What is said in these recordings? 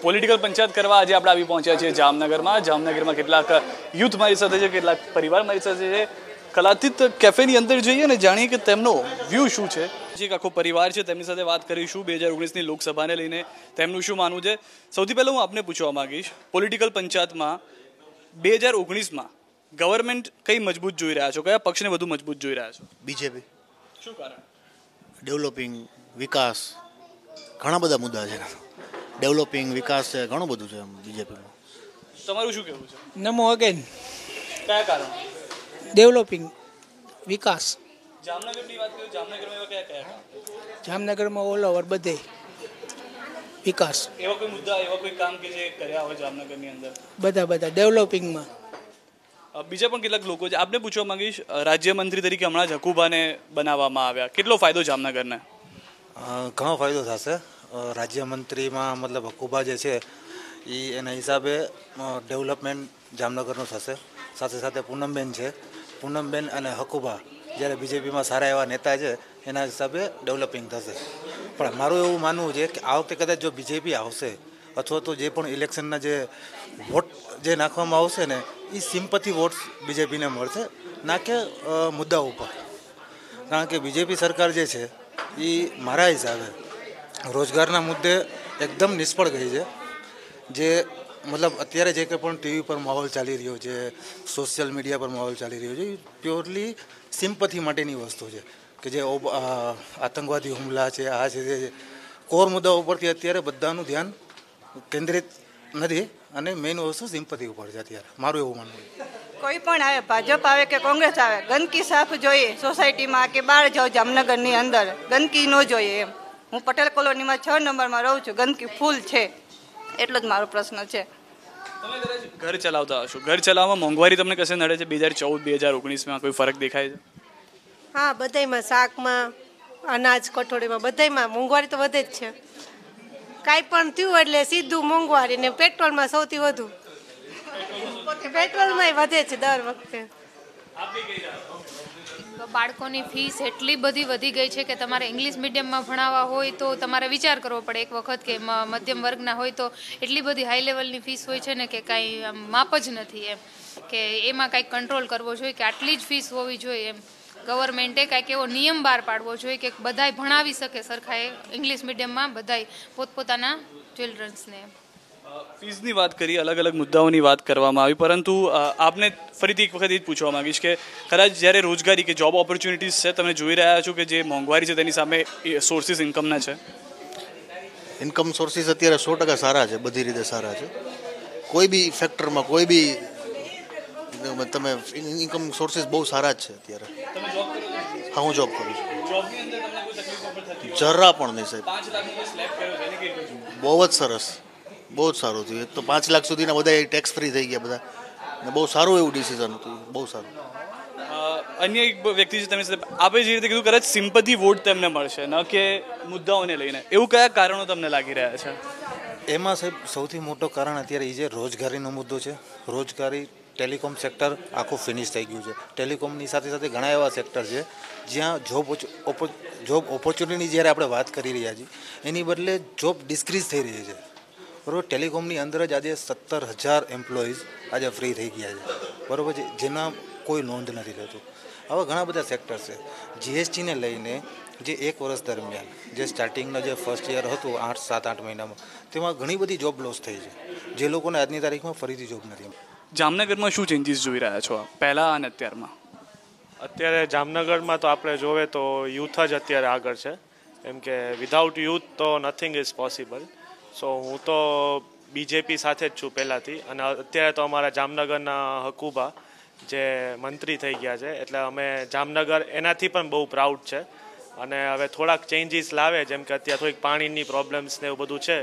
Political panchayat કરવા આજે આપણે આવી પહોંચ્યા છીએ જામનગરમાં કેટલાક યુથ મારી સાથે છે, કેટલાક પરિવાર મારી સાથે છે. કલાતીત કેફેની અંદર જઈએ અને જાણીએ કે તેમનો વ્યૂ શું છે. એક આખો પરિવાર છે, તેમની સાથે વાત કરીશું 2019ની લોકસભાને લઈને તેમનું શું માનવું છે. સૌથી પહેલાં હું આપને પૂછવા માંગીશ, પોલિટિકલ પંચાયતમાં 2019માં ગવર્મેન્ટ કઈ મજબૂત જોઈ રહ્યા છો, કયા પક્ષને વધુ મજબૂત જોઈ રહ્યા છો? બીજેપી. શું કારણ? ડેવલપિંગ, વિકાસ, ઘણા બધા મુદ્દા છે. ડેવલપિંગ, વિકાસ છે, ઘણું બધું છે બીજેપીમાં. તમારું શું કહેવું છે? નમો અગેન. કયા કારણ? ડેવલપિંગ, વિકાસ. જામનગરની વાત કરીએ, જામનગરમાં એવા કયા કામ? જામનગરમાં ઓલ ઓવર બધે વિકાસ. એવા કોઈ મુદ્દા, એવા કોઈ કામ કે જે કર્યા હોય જામનગરની અંદર? બધા ડેવલપિંગમાં. બીજા પણ કેટલાક લોકો છે, આપને પૂછવા માંગીશ, રાજ્યમંત્રી તરીકે હમણાં જ હકુબાને બનાવવામાં આવ્યા, કેટલો ફાયદો જામનગરને? ઘણો ફાયદો થશે. રાજ્યમંત્રીમાં મતલબ હકુબા જે છે એ એના હિસાબે ડેવલપમેન્ટ જામનગરનું થશે. સાથે સાથે પૂનમબેન છે, પૂનમબેન અને હકુબા જ્યારે બીજેપીમાં સારા એવા નેતા છે એના હિસાબે ડેવલપિંગ થશે. પણ મારું એવું માનવું છે કે આ વખતે કદાચ જો બીજેપી આવશે અથવા તો જે પણ ઇલેક્શનના જે વોટ જે નાખવામાં આવશે ને એ સિમ્પથી વોટ્સ બીજેપીને મળશે, ના કે મુદ્દા ઉપર. કારણ કે બીજેપી સરકાર જે છે એ મારા હિસાબે રોજગારના મુદ્દે એકદમ નિષ્ફળ ગઈ છે. જે મતલબ અત્યારે જે કંઈ પણ ટીવી પર માહોલ ચાલી રહ્યો છે, સોશિયલ મીડિયા પર માહોલ ચાલી રહ્યો છે, એ પ્યોરલી સિમ્પથી માટેની વસ્તુ છે કે જે આતંકવાદી હુમલા છે, આ છે, જે કોર મુદ્દા ઉપરથી અત્યારે બધાનું ધ્યાન કેન્દ્રિત નથી અને મેઇન વસ્તુ સિમ્પથી ઉપર છે અત્યારે, મારું એવું માનવું. કોઈ પણ આવે, ભાજપ આવે કે કોંગ્રેસ આવે, ગંદકી સાફ જોઈએ સોસાયટીમાં કે બહાર જાઓ જામનગરની અંદર, ગંદકી ન જોઈએ એમ. હું પટેલ કોલોનીમાં 6 નંબરમાં રહું છું, ગંદકી ફૂલ છે, એટલો જ મારો પ્રશ્ન છે. તમે ઘર ચલાવતા હશો, ઘર ચલાવવામાં મોંઘવારી તમને કશે નડે છે? 2014-2019માં કોઈ ફરક દેખાય છે? હા, બધાયમાં, શાકમાં, અનાજ, કઠોળીમાં, બધાયમાં મોંઘવારી તો વધે જ છે. કાંઈ પણ થયું એટલે સીધું મોંઘવારી, ને પેટ્રોલમાં સૌથી વધુ. પેટ્રોલમાં વધે છે દર વખતે. બાળકોની ફીસ એટલી બધી વધી ગઈ છે કે તમારે ઇંગ્લિશ મીડિયમમાં ભણાવવા હોય તો તમારે વિચાર કરવો પડે એક વખત, કે મધ્યમ વર્ગના હોય તો એટલી બધી હાઈ લેવલની ફીસ હોય છે ને કે કાંઈ માપ જ નથી એમ, કે એમાં કાંઈક કંટ્રોલ કરવો જોઈએ કે આટલી જ ફીસ હોવી જોઈએ એમ. ગવર્મેન્ટે કાંઈક એવો નિયમ બહાર પાડવો જોઈએ કે બધાય ભણાવી શકે સરખાએ ઇંગ્લિશ મીડિયમમાં, બધાય પોતપોતાના ચિલ્ડ્રન્સને. ફીઝની વાત કરી, અલગ અલગ મુદ્દાઓની વાત કરવામાં આવી, પરંતુ આપને ફરીથી એક વખત એ જ પૂછવા માંગીશ કે કદાચ જ્યારે રોજગારી કે જોબ ઓપોર્ચ્યુનિટીઝ છે, તમે જોઈ રહ્યા છો કે જે મોંઘવારી છે તેની સામે સોર્સિસ ઇન્કમના છે? ઇન્કમ સોર્સિસ અત્યારે 100% સારા છે, બધી રીતે સારા છે. કોઈ બી ફેક્ટરમાં કોઈ બી તમે ઇન્કમ સોર્સિસ બહુ સારા જ છે અત્યારે. હા, હું જોબ કરું છું. જરા પણ નહીં સાહેબ, બહુ જ સરસ, બહુ જ સારું થયું. એક તો 5 લાખ સુધીના બધા ટેક્સ ફ્રી થઈ ગયા બધા, ને બહુ સારું એવું ડિસિઝન હતું, બહુ સારું. અન્ય એક વ્યક્તિ છે, તમે આપણે જે રીતે કીધું કદાચ સિમ્પથી વોટ તેમને મળશે, ન કે મુદ્દાઓને લઈને, એવું કયા કારણો તમને લાગી રહ્યા છે? એમાં સાહેબ સૌથી મોટો કારણ અત્યારે એ જે રોજગારીનો મુદ્દો છે. રોજગારી, ટેલિકોમ સેક્ટર આખું ફિનિશ થઈ ગયું છે. ટેલિકોમની સાથે સાથે ઘણા એવા સેક્ટર છે જ્યાં જોબ ઓપોર્ચ્યુનિટીની જ્યારે આપણે વાત કરી રહ્યા છીએ એની બદલે જોબ ડિસ્ક્રીઝ થઈ રહી છે. બરાબર, ટેલિકોમની અંદર જ આજે 17,000 એમ્પ્લોઈઝ આજે ફ્રી થઈ ગયા છે, બરાબર છે, જેના કોઈ નોંધ નથી લેતું. આવા ઘણા બધા સેક્ટર છે. જીએસટીને લઈને જે 1 વર્ષ દરમિયાન જે સ્ટાર્ટિંગનો જે ફર્સ્ટ યર હતું 7-8 મહિનામાં, તેમાં ઘણી બધી જોબ લોસ થઈ છે, જે લોકોને આજની તારીખમાં ફરીથી જોબ નથી. જામનગરમાં શું ચેન્જીસ જોઈ રહ્યા છો પહેલાં અને અત્યારમાં? અત્યારે જામનગરમાં તો આપણે જોવે તો યુથ જ અત્યારે આગળ છે, એમ કે વિધાઉટ યુથ તો નથિંગ ઇઝ પોસિબલ. સો હું તો બીજેપી સાથે જ છું પહેલાંથી, અને અત્યારે તો અમારા જામનગરના હકુબા જે મંત્રી થઈ ગયા છે, એટલે અમે જામનગર એનાથી પણ બહુ પ્રાઉડ છે. અને હવે થોડાક ચેન્જીસ લાવે, જેમ કે અત્યારે થોડીક પાણીની પ્રોબ્લેમ્સ ને એવું બધું છે,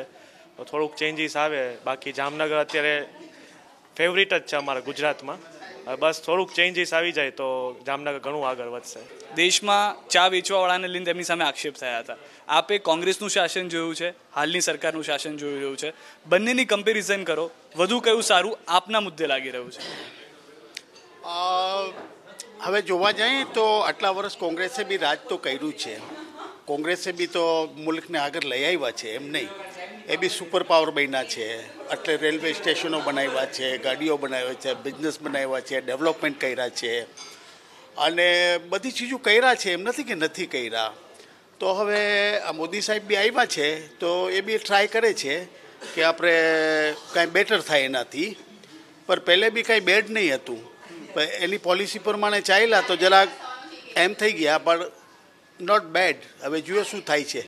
તો થોડુંક ચેન્જીસ આવે. બાકી જામનગર અત્યારે ફેવરિટ જ છે અમારા ગુજરાતમાં. બસ થોડુંક ચેન્જીસ આવી જાય તો જામનગર ઘણું આગળ વધશે. દેશમાં ચા વેચવાવાળાને લઈને તેમની સામે આક્ષેપ થયા હતા. આપે કોંગ્રેસનું શાસન જોયું છે, હાલની સરકારનું શાસન જોઈ રહ્યું છે, બંનેની કમ્પેરિઝન કરો, વધુ કયું સારું આપના મુદ્દે લાગી રહ્યું છે? હવે જોવા જઈએ તો આટલા વર્ષ કોંગ્રેસે બી રાજ તો કર્યું છે, કોંગ્રેસે બી તો મુલ્કને આગળ લઈ આવ્યા છે, એમ નહીં. એ બી સુપર પાવર બન્યા છે. એટલે રેલવે સ્ટેશનો બનાવ્યા છે, ગાડીઓ બનાવ્યા છે, બિઝનેસ બનાવ્યા છે, ડેવલપમેન્ટ કર્યા છે અને બધી ચીજો કર્યા છે, એમ નથી કે નથી કર્યા. તો હવે આ મોદી સાહેબ બી આવ્યા છે તો એ બી ટ્રાય કરે છે કે આપણે કાંઈ બેટર થાય એનાથી. પણ પહેલે બી કાંઈ બેડ નહીં હતું, પણ એની પોલિસી પ્રમાણે ચાલ્યા તો જરાક એમ થઈ ગયા, પણ નોટ બેડ. હવે જુઓ શું થાય છે.